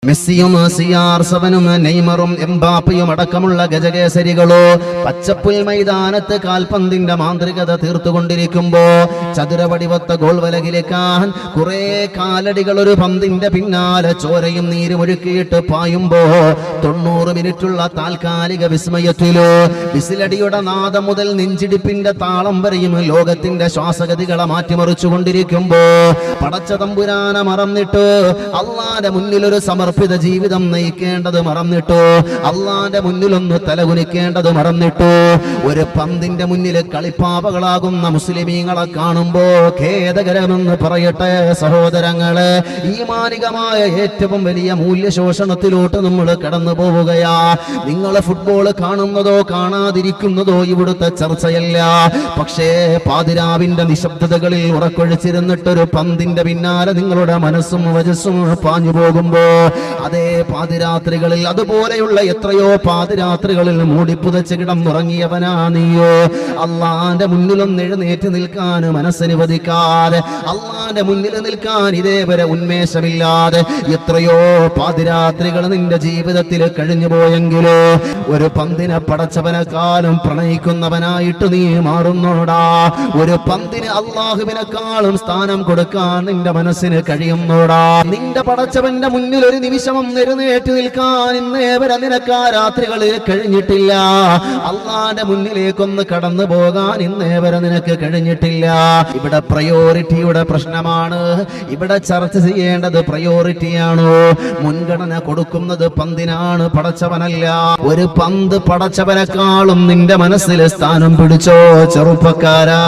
മെസ്സിയും CR7-ഉം നെയ്മറും എംബാപ്പയും അടക്കമുള്ള ഗജകേസരികളോ പച്ചപ്പുൽ മൈതാനത്ത് കാൽപന്തിന്റെ മാന്ത്രികത തീർത്തുകൊണ്ടിരിക്കുമ്പോ ചതുരവടിവത്ത ഗോൾ വലകിലേക്കാൻ കുറെ കാലടികൾ ഒരു പന്തിന്റെ പിന്നാലെ ചോരയും നീരും ഒഴുക്കിയിട്ട് പായുമ്പോ 90 മിനിറ്റുള്ള താൽക്കാലിക വിസ്മയത്തിലോ വിസിലടിയുടെ നാദം മുതൽ നെഞ്ചിടിപ്പിന്റെ താളം വരെയും ലോകത്തിന്റെ ശ്വാസഗതികളെ മാറ്റിമറിച്ചുകൊണ്ടിരിക്കുമ്പോ പടച്ച തമ്പുരാനെ മറന്നിട്ട് അള്ളാന്റെ മുന്നിൽ ഒരു സമർപ്പിത ജീവിതം നയിക്കേണ്ടത് മറന്നിട്ടോ അള്ളാന്റെ മുന്നിലൊന്ന് തലകുനിക്കേണ്ടത് മറന്നിട്ടോ ഒരു പന്തിന്റെ മുന്നിൽ കളിപ്പാവകളാകുന്ന മുസ്ലിമീങ്ങളെ കാണുമ്പോ ഖേദകരമെന്ന് പറയട്ടെ സഹോദരങ്ങളെ, ഈമാനികമായ ഏറ്റവും വലിയ മൂല്യശോഷണത്തിലോട്ട് നമ്മൾ കടന്നു പോവുകയാ. നിങ്ങൾ ഫുട്ബോൾ കാണുന്നതോ കാണാതിരിക്കുന്നതോ ഇവിടുത്തെ ചർച്ചയല്ല. പക്ഷേ പാതിരാവിന്റെ നിശബ്ദതകളിൽ ഉറക്കൊഴിച്ചിരുന്നിട്ടൊരു പന്തിന്റെ പിന്നാലെ നിങ്ങളുടെ മനസ്സും വജസ്സും പാഞ്ഞു പോകുമ്പോ അതേ പാതിരാത്രികളിൽ അതുപോലെയുള്ള എത്രയോ പാതിരാത്രികളിൽ മൂടിപ്പുതച്ച് കിടന്നുറങ്ങിയവനാ നീയോ. അള്ളാന്റെ മുന്നിലൊന്ന് എഴുന്നേറ്റ് നിൽക്കാൻ മനസ്സനുവദിക്കാതെ, അള്ളാന്റെ മുന്നിൽ നിൽക്കാൻ ഇതേവരെ ഉന്മേഷമില്ലാതെ എത്രയോ പാതിരാത്രികൾ നിന്റെ ജീവിതത്തിൽ കഴിഞ്ഞു പോയെങ്കിലോ ഒരു പന്തിനെ പടച്ചവനെക്കാളും പ്രണയിക്കുന്നവനായിട്ട് നീ മാറുന്നോടാ. ഒരു പന്തിന് അള്ളാഹുവിനെക്കാളും സ്ഥാനം കൊടുക്കാൻ നിന്റെ മനസ്സിന് കഴിയുന്നോടാ. നിന്റെ പടച്ചവന്റെ മുന്നിൽ ഒരു നിമിഷം എഴുന്നേറ്റ് നിൽക്കാൻ ഇന്നേവരെ നിനക്ക് ആ രാത്രികളിൽ കഴിഞ്ഞിട്ടില്ല. അള്ളാന്റെ മുന്നിലേക്കൊന്ന് കടന്നു പോകാൻ ഇന്നേവരെ നിനക്ക് കഴിഞ്ഞിട്ടില്ല. ഇവിടെ പ്രയോറിറ്റിയുടെ പ്രശ്നമാണ്. ഇവിടെ ചർച്ച ചെയ്യേണ്ടത് പ്രയോറിറ്റിയാണോ? മുൻഗണന കൊടുക്കുന്നത് പന്തിനാണ്, പടച്ചവനല്ല. ഒരു പന്ത് പടച്ചവനെക്കാളും നിന്റെ മനസ്സിൽ സ്ഥാനം പിടിച്ചോ ചെറുപ്പക്കാരാ.